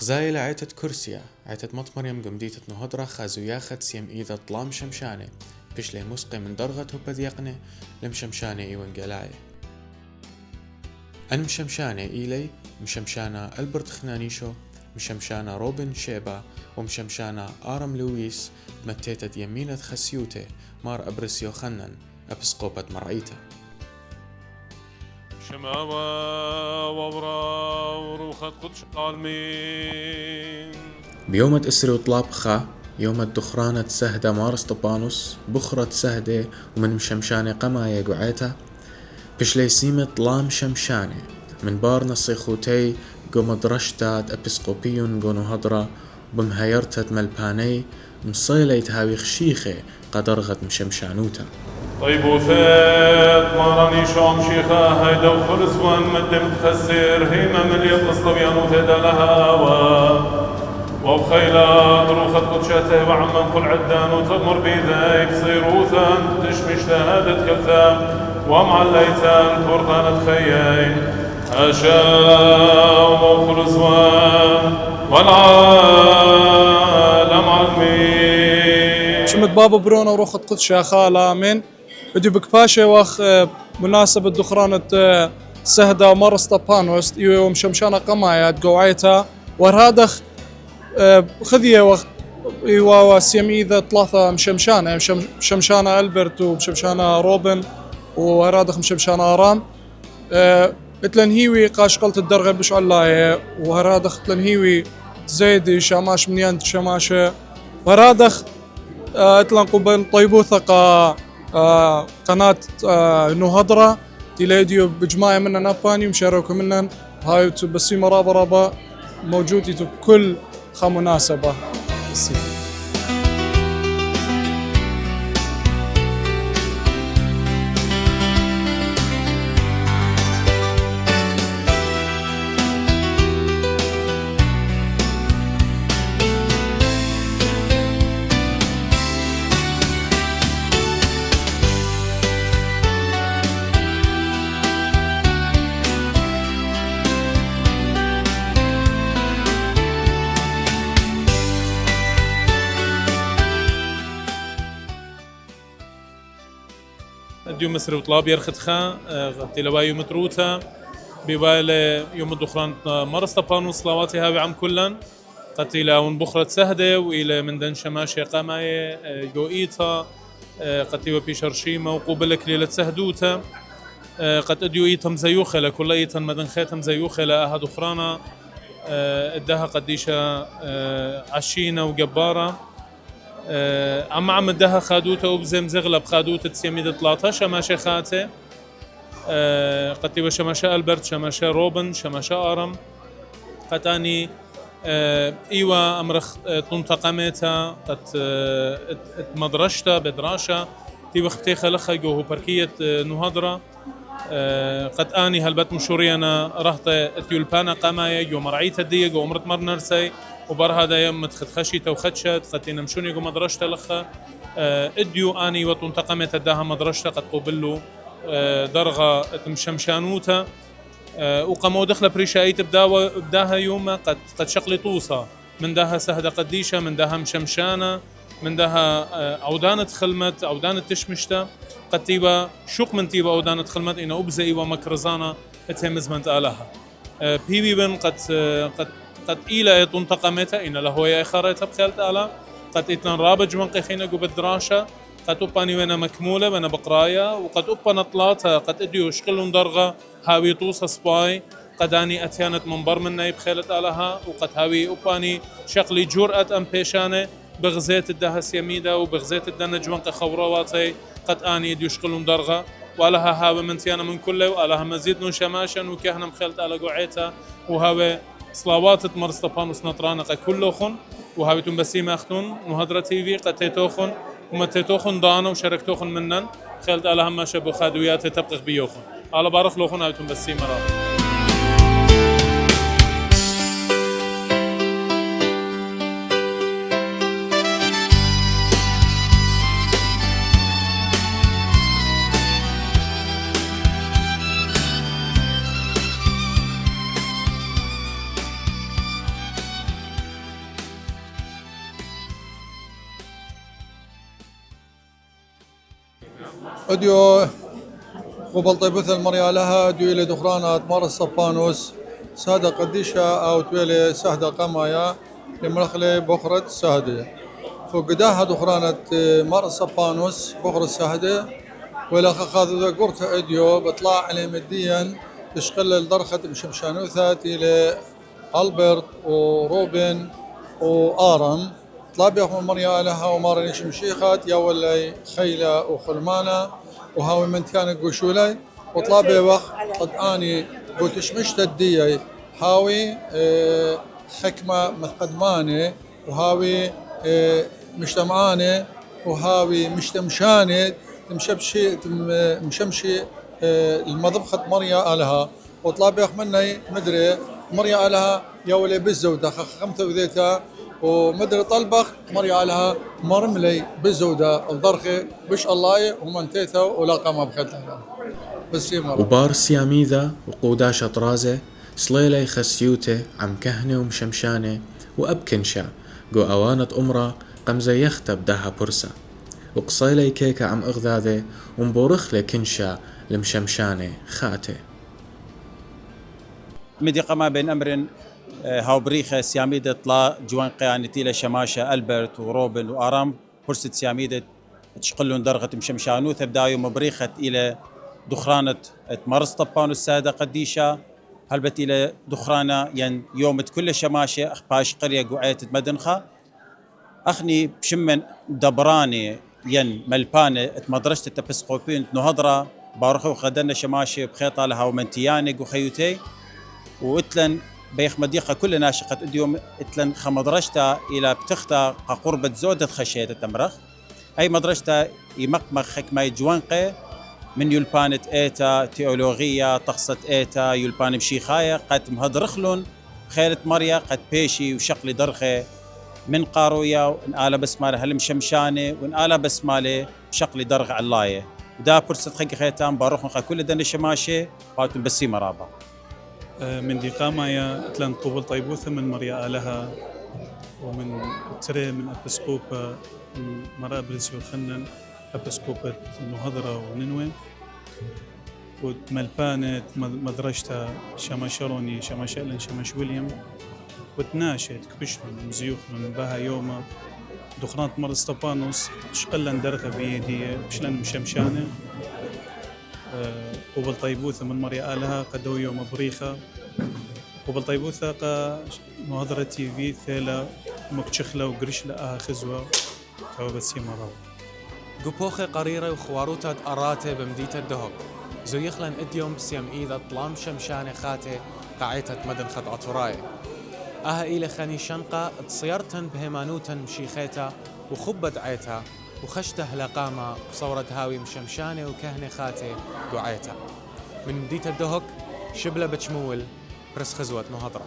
غزايلة عيتت كرسيا عيتت مطمريم قمديتت نهضرة خازو ياخد سيم إيذا طلام شمشانة بشلي مسقي من درغت وبذيقنة لمشمشانة إيوان قلاية أن مشمشانة إيلي مشمشانة ألبرت خنانيشو مشمشانة روبن شيبا ومشمشانة آرم لويس متيتت يمينة خسيوته مار أبرسيو خنن أبسقوبة مرعيته شماوة وورا وروخة قدش قالمين بيوم أسري وطلابخة يوم الدخرانة سهدة مارس طبانوس بخرة سهدة ومن مشمشانة قماية قعيتها بشلي سيمة طلام شمشانة من بار نصيخوتي قوم درشتات أبسقوبيون قونو هضرة بمهيرتت ملباني مصيليت هاوي خشيخة قدرغت مشمشانوتا طيب وثات ماراني شوم شيخة هيدا وخلص ومدم تخسر هيما من يطلس طبيان وثيدا لها وبخيلات روخة قدشته وعمان كل عدان وتمر بيذيك صيروثا تشمش تهادت كلثام ومعليتان فرطانة خيين هاشا وخلص والعالم علمين شمت بابا برونا وروخة قدش يا خالة من بدي بكباشة واخ مناسبة دخرانة سهدة مرس طبانوس يوم شمشانة قمايات قوعيتها ورهادخ خذية ايوا سيميذا ثلاثة مشمشانة مشمشانة ألبرت ومشمشانة روبن وهرادخ مشمشانة آرام اتلنهيوي قاش قلت الدرغة بش علاية وهرادخ اتلنهيوي زيدي شاماش منيان شماشة وهرادخ اتلن قبل طيبوثة قناة نهضرة تيليديو بجماعة منا ناباني ومشاركوا منا هاي بسيمة رابا رابا موجودة بكل مناسبة. ديو مصر وطلاب يرختخا تلوايو متروتا بيبايل يوم الدخران مرس طبانو صلواتي هاوي عم كلن قتيلا ونبخرة سهدة وإلى من دن شماشي قماية يوئيتا قتيوا بيشرشيمة وقوبلك ليلة سهدوتا قد اديو ايتم زيوخة لكل ايتم مدن خيتم زيوخة لأها دخرانا ادها قديشة عشينة وجبارة اما عم ادها خادوته وبزم زغلب خادوته تسيميد 13 شماشة خاتة قتيوا شماشة ألبرت شماشة روبن شماشة آرم قتاني ايوا امرخ تنتقمتها قد مدرشتا بدراشة تي وقتي خلخا جوه بركية نهضرة قد اني هلبت مشورينا رهط اتيولبانا قمايا جو مرعيت الديق ومرت مرنرسي وبرها دا يوم متخشيت وخدشت قد نمشوني جو مدرشتا لخا اديو اني وتنتقمت اداها مدرشتا قد قبلو درغة مشمشانوتا وقاموا دخل بريشايت بداها يوم قد شقلي طوسة من داها سهدة قديشة من داها مشمشانة من داها عودانة خلمت عودانة تشمشتا قد تيبا شوق من تيبا عودانة خلمت إنه أبزئي ومكرزانة اتهمز من تآلها بيبي بن قد إيلا تنتقمتها إن له يا إخارتها بخيال تآلا قد إتلان رابج من قيخينا قو بالدراشة قد أباني وانا مكمولة وانا بقرايا وقد أبانا طلاتها قد اديو شقلون درغة هاوي طوسة سباي قد اني اتيانت منبر منا بخيلة آلها وقد هاوي أباني شقلي جرأة ام بيشانة بغزيت الدهس يميدة وبغزيت الدنج وانق خورواتي قد اني اديو شقلون درغة والها هاوي من تيانا من كله والها مزيد من شماشا وكهنا مخيلة آلها قعيتها وهاوي صلاوات مرستبانوس نطرانقة كلوخن وهاوي تنبسيمة اختون نهضرة تيفي قد تيتوخن ومتيتوخن دانا وشاركتوخن منن خيلت آلها ما شبو خادويات تبقى بيوخن على بارخ لوخن هاوي تنبسيمة راه اديو قبل طيبث المريا لها اديو الى دخرانات مار الصبانوس سادة قديشة او تويلي سهدة قمايا لمرخلي بخرة سهدة فقداها دخرانة مار الصبانوس بخرة سهدة ولا خاذ قرت اديو بطلع عليه مديا تشقل الدرخة مشمشانوثات الى البرت وروبن وارم طلع بيهم مريا لها ومارني شمشيخات يا ولا خيلة وخلمانة وهاوي من كان قشولي وطلع بيوخ قد اني قلت شمشت الدية هاوي حكمة مقدماني وهاوي مجتمعاني وهاوي مشتمشاني مشمشي المضبخة مريا لها وطلع بيخ مني مدري مريا لها يا ولي بالزودة خمسة وذيتها ومدري طلبخ مريا لها مرملي بالزودة الضرخي بش الله ومنتيته ولا قام بخدها بس وبار سياميذا وقودا شطرازة صليلي خسيوته عم كهنة ومشمشانة وأبكنشا قو أوانة أمرا قمزة يختب داها برسا وقصيلي كيكة عم أغذاذة ومبورخلي كنشا لمشمشانة خاتة مدي قما بين أمر هاو بريخة سياميدة طلا جوان قيانتي لشماشة ألبرت وروبن وآرام فرصة سياميدة تشقلون درغة مشمشانو ثبدايو مبريخة إلى دخرانة مرس طبان السادة قديشة هلبت إلى دخرانة ين يومت كل شماشة أخباش قرية قوعية مدنخة أخني بشمن دبراني ين ملبانة مدرسة التبسقوبين نهضرة بارخو خدنا شماشة بخيطة لها ومنتياني وخيوتي وإتلن بيخ مديقة كل ناشقة اديوم إتلن خمدرشتا إلى بتختا قربة زودة خشية التمرخ أي مدرشتا يمقمخ حكمة جوانقة من يلبانة إيتا تيولوغية تقصة إيتا يلبان بشيخاية قد مهدرخلون خيرة مريا قد بيشي وشقلي درخة من قاروية وإن بسمالة هل مشمشانة وإن بسمالة شقلي درخة علاية ودا برسة خيك خيتان باروخن كل دن الشماشة باتن بسي مرابا من دي قامايا اتلان قبل طيبوثة من مريا لها ومن تري من أبسكوبة مرابلس وخنن أبسكوبة نهضرة وننوي وملبانة مدرجتها شماشروني شماشالن شماش ويليام وتناشد كبشلن مزيوخلن بها يوما دخرانت مرس طبانوس شقلن درغة بيدي بشلن مشمشانة قبل طيبوثة من مريا لها قدو يوم بريخة قبل طيبوثة نهضرة تي في ثيلا مكشخلة وقرشلة خزوة كوابسي مرض قبوخة قريرة وخواروتات أراتة بمديتة الدهب زويخلن اديوم بسيم إيذا طلام شمشانة خاتة قاعتة مدن خط عطراية إلى خاني شنقة تصيرتن بهيمانوتن مشيخيتا وخبت عيتا وخشته لقامة بصورة هاوي مشمشانة وكهنة خاتة دعيتا من مديتة الدهك شبلة بتشمول برس خزوة نهضرة.